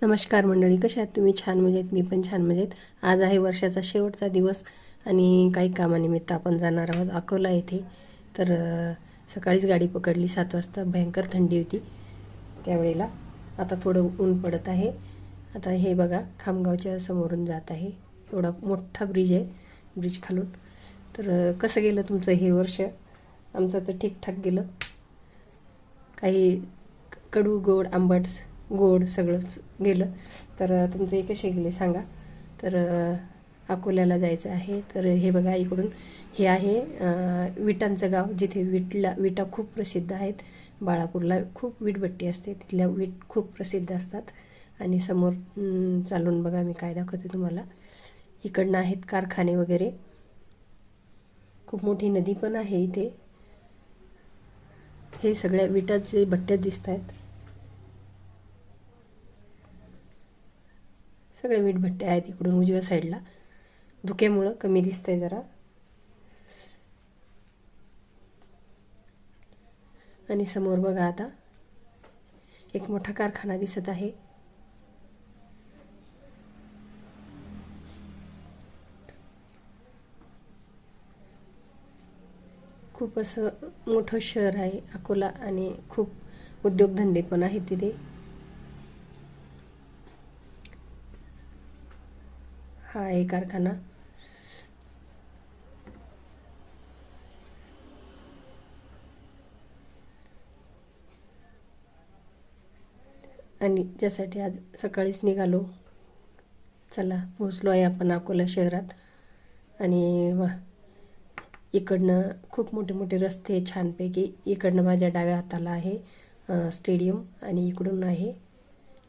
नमस्कार मंडळी, कशा आहात तुम्ही? छान मजेत, मी पण छान मजेत. आज आहे वर्षाचा शेवटचा दिवस आणि काही कामानिमित्त आपण जाणार आहोत अकोला येथे. तर सकाळीच गाडी पकडली 7 वाजता. भयंकर थंडी होती त्यावेळेला. आता थोडं ऊन पडत आहे. आता हे बघा, खामगावच्या समोरून जात आहे. एवढा मोठा ब्रिज आहे, ब्रिज खालून. तर कसं गेलं तुमचं हे वर्ष? आमचं तर ठीकठाक गेलं. काही कडू, गोड, आंबट, गोड सगळंच गेलं. तर तुमचे कसे गेले सांगा. तर अकोल्याला जायचं आहे. तर हे बघा, इकडून हे आहे विटांचं गाव, जिथे विटा खूप प्रसिद्ध आहेत. बाळापूरला खूप वीटभट्टी असते, तिथल्या वीट खूप प्रसिद्ध असतात. आणि समोर चालून बघा, मी काय दाखवते तुम्हाला. इकडनं आहेत कारखाने वगैरे. खूप मोठी नदी पण आहे इथे. हे सगळ्या विटाचे भट्ट्या दिसत आहेत. सगळे वीटभट्टे आहेत इकडून उजव्या साईडला. धुक्यामुळं कमी दिसतंय जरा. आणि समोर बघा, आता एक मोठा कारखाना दिसत आहे. खूप असं मोठं शहर आहे अकोला आणि खूप उद्योगधंदे पण आहेत तिथे. हा आहे कारखाना. आणि त्यासाठी आज सकाळीच निघालो. चला, पोचलो आहे आपण अकोला शहरात. आणि इकडनं खूप मोठे मोठे रस्ते छानपैकी. इकडनं माझ्या डाव्या हाताला आहे स्टेडियम आणि इकडून आहे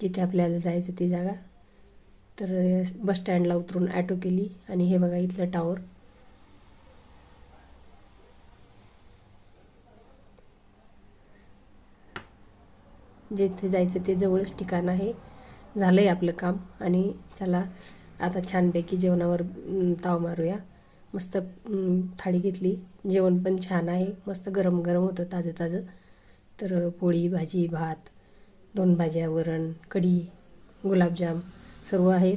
जिथे आपल्याला जायचं ती जागा. तर बस स्टँडला उतरून ॲटो केली आणि हे बघा, इथलं टावर. जिथे जायचं ते जवळच ठिकाण आहे. झालं आहे आपलं काम. आणि चला आता छानपैकी जेवणावर ताव मारूया. मस्त थाळी घेतली. जेवण पण छान आहे, मस्त गरम गरम होतं, ताजं ताजं. तर पोळी, भाजी, भात, 2 भाज्या, वरण, कढी, गुलाबजाम सर्व आहेत.